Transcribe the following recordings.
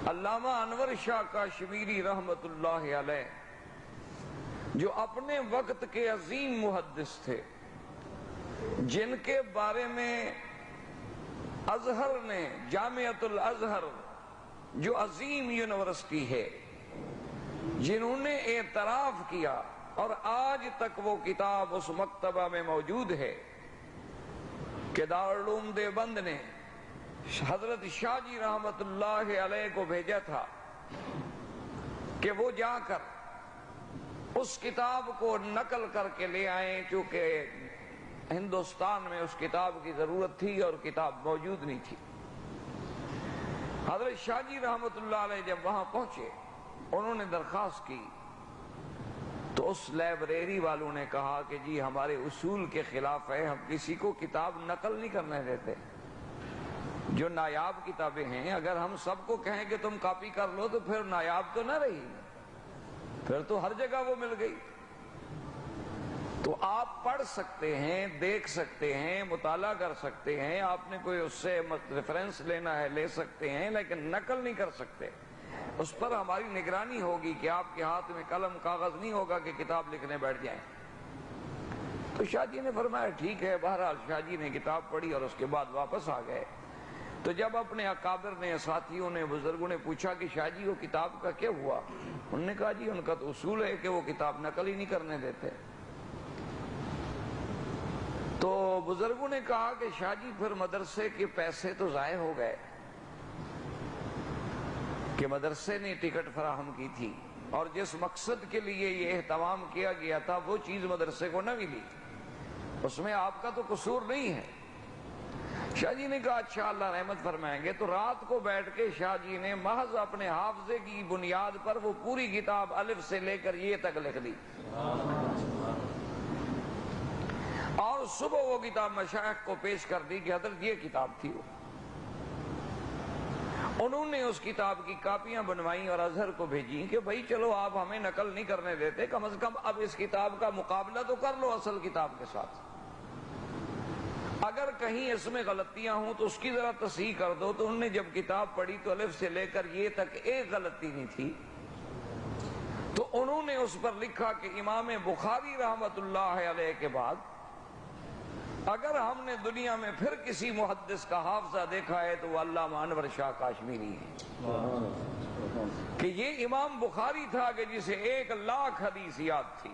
علامہ انور شاہ کاشمیری رحمت اللہ علیہ جو اپنے وقت کے عظیم محدث تھے، جن کے بارے میں ازہر نے، جامعۃ الازہر جو عظیم یونیورسٹی ہے، جنہوں نے اعتراف کیا اور آج تک وہ کتاب اس مکتبہ میں موجود ہے کہ دارالعلوم دیوبند نے حضرت شاہ جی رحمت اللہ علیہ کو بھیجا تھا کہ وہ جا کر اس کتاب کو نقل کر کے لے آئیں، چونکہ ہندوستان میں اس کتاب کی ضرورت تھی اور کتاب موجود نہیں تھی۔ حضرت شاہ جی رحمت اللہ علیہ جب وہاں پہنچے، انہوں نے درخواست کی تو اس لائبریری والوں نے کہا کہ جی ہمارے اصول کے خلاف ہے، ہم کسی کو کتاب نقل نہیں کرنے دیتے۔ جو نایاب کتابیں ہیں، اگر ہم سب کو کہیں کہ تم کاپی کر لو تو پھر نایاب تو نہ رہی، پھر تو ہر جگہ وہ مل گئی۔ تو آپ پڑھ سکتے ہیں، دیکھ سکتے ہیں، مطالعہ کر سکتے ہیں، آپ نے کوئی اس سے ریفرنس لینا ہے لے سکتے ہیں، لیکن نقل نہیں کر سکتے۔ اس پر ہماری نگرانی ہوگی کہ آپ کے ہاتھ میں قلم کاغذ نہیں ہوگا کہ کتاب لکھنے بیٹھ جائیں۔ تو شاہ جی نے فرمایا ٹھیک ہے۔ بہرحال شاہ جی نے کتاب پڑھی اور اس کے بعد واپس آ گئے۔ تو جب اپنے اکابر نے، ساتھیوں نے، بزرگوں نے پوچھا کہ شاہ جی وہ کتاب کا کیا ہوا، انہوں نے کہا جی ان کا تو اصول ہے کہ وہ کتاب نقل ہی نہیں کرنے دیتے۔ تو بزرگوں نے کہا کہ شاہ جی پھر مدرسے کے پیسے تو ضائع ہو گئے کہ مدرسے نے ٹکٹ فراہم کی تھی اور جس مقصد کے لیے یہ اہتمام کیا گیا تھا وہ چیز مدرسے کو نہ ملی، اس میں آپ کا تو قصور نہیں ہے۔ شاہ جی نے کہا اچھا اللہ رحمت فرمائیں گے۔ تو رات کو بیٹھ کے شاہ جی نے محض اپنے حافظے کی بنیاد پر وہ پوری کتاب الف سے لے کر یہ تک لکھ دی، اور صبح وہ کتاب مشائخ کو پیش کر دی کہ حضرت یہ کتاب تھی۔ وہ انہوں نے اس کتاب کی کاپیاں بنوائیں اور ازہر کو بھیجیں کہ بھائی چلو آپ ہمیں نقل نہیں کرنے دیتے، کم از کم اب اس کتاب کا مقابلہ تو کر لو اصل کتاب کے ساتھ، اگر کہیں اس میں غلطیاں ہوں تو اس کی ذرا تصحیح کر دو۔ تو انہوں نے جب کتاب پڑھی تو الف سے لے کر یہ تک ایک غلطی نہیں تھی۔ تو انہوں نے اس پر لکھا کہ امام بخاری رحمت اللہ علیہ کے بعد اگر ہم نے دنیا میں پھر کسی محدث کا حافظہ دیکھا ہے تو وہ علامہ انور شاہ کاشمیری ہے، کہ یہ امام بخاری تھا کہ جسے 1,00,000 حدیث یاد تھی،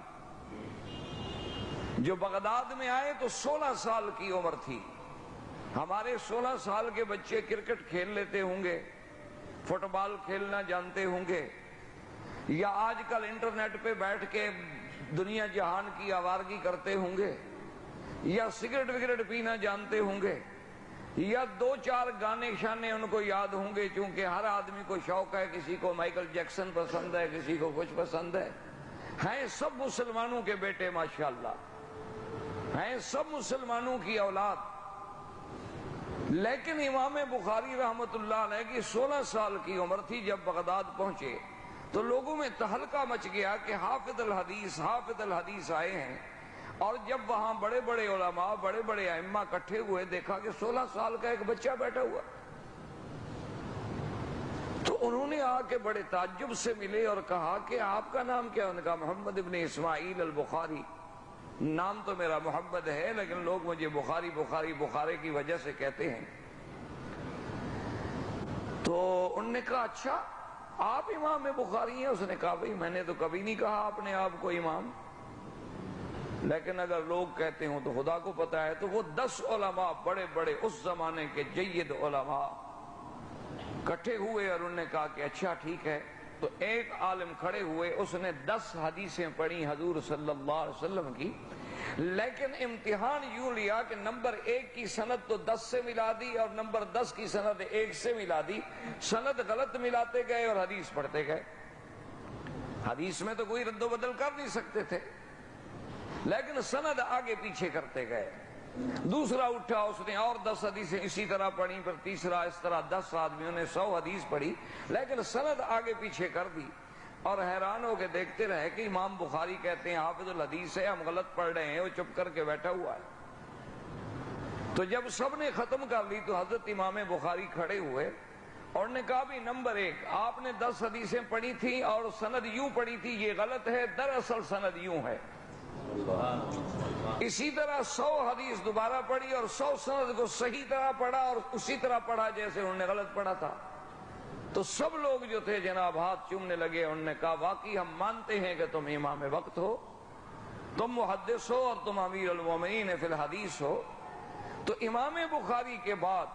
جو بغداد میں آئے تو 16 سال کی عمر تھی۔ ہمارے 16 سال کے بچے کرکٹ کھیل لیتے ہوں گے، فٹ بال کھیلنا جانتے ہوں گے، یا آج کل انٹرنیٹ پہ بیٹھ کے دنیا جہان کی آوارگی کرتے ہوں گے، یا سگریٹ وگریٹ پینا جانتے ہوں گے، یا 2-4 گانے شانے ان کو یاد ہوں گے، چونکہ ہر آدمی کو شوق ہے، کسی کو مائیکل جیکسن پسند ہے، کسی کو کچھ پسند ہے۔ ہیں سب مسلمانوں کے بیٹے ماشاءاللہ، ہیں سب مسلمانوں کی اولاد، لیکن امام بخاری رحمت اللہ علیہ کی 16 سال کی عمر تھی جب بغداد پہنچے تو لوگوں میں تہلکہ مچ گیا کہ حافظ الحدیث آئے ہیں، اور جب وہاں بڑے بڑے علماء، بڑے بڑے ائمہ اکٹھے ہوئے، دیکھا کہ 16 سال کا ایک بچہ بیٹھا ہوا۔ تو انہوں نے آ کے بڑے تعجب سے ملے اور کہا کہ آپ کا نام کیا؟ انہوں نے کہا محمد ابن اسماعیل البخاری۔ نام تو میرا محمد ہے لیکن لوگ مجھے بخاری کی وجہ سے کہتے ہیں۔ تو انہوں نے کہا اچھا آپ امام بخاری ہیں؟ اس نے کہا بھئی میں نے تو کبھی نہیں کہا اپنے آپ کو امام، لیکن اگر لوگ کہتے ہوں تو خدا کو پتا ہے۔ تو وہ 10 علماء بڑے بڑے اس زمانے کے جید علماء کٹھے ہوئے اور انہوں نے کہا کہ اچھا ٹھیک ہے۔ تو ایک عالم کھڑے ہوئے، اس نے 10 حدیثیں پڑھی حضور صلی اللہ علیہ وسلم کی، لیکن امتحان یوں لیا کہ نمبر 1 کی سند تو 10 سے ملا دی اور نمبر 10 کی سند 1 سے ملا دی، سند غلط ملاتے گئے اور حدیث پڑھتے گئے۔ حدیث میں تو کوئی رد و بدل کر نہیں سکتے تھے، لیکن سند آگے پیچھے کرتے گئے۔ دوسرا اٹھا، اس نے اور 10 حدیثیں اسی طرح پڑھی، پھر تیسرا، اس طرح 10 آدمیوں نے 100 حدیث پڑھی، لیکن سند آگے پیچھے کر دی، اور حیران ہو کے دیکھتے رہے کہ امام بخاری کہتے ہیں حافظ الحدیث ہے، ہم غلط پڑھ رہے ہیں، وہ چپ کر کے بیٹھا ہوا ہے۔ تو جب سب نے ختم کر لی تو حضرت امام بخاری کھڑے ہوئے اور نے کہا بھی نمبر 1 آپ نے 10 حدیثیں پڑھی تھیں اور سند یوں پڑھی تھی، یہ غلط ہے، دراصل سند یوں ہے۔ اسی طرح 100 حدیث دوبارہ پڑھی اور 100 سند کو صحیح طرح پڑھا اور اسی طرح پڑھا جیسے انہوں نے غلط پڑھا تھا۔ تو سب لوگ جو تھے جناب ہاتھ چومنے لگے، انہوں نے کہا واقعی ہم مانتے ہیں کہ تم امام وقت ہو، تم محدث ہو اور تم امیر المومنین فی الحدیث ہو۔ تو امام بخاری کے بعد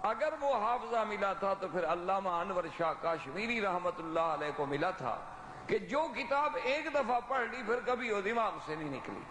اگر وہ حافظہ ملا تھا تو پھر علامہ انور شاہ کاشمیری رحمت اللہ علیہ کو ملا تھا کہ جو کتاب ایک دفعہ پڑھ لی پھر کبھی وہ دماغ سے نہیں نکلی۔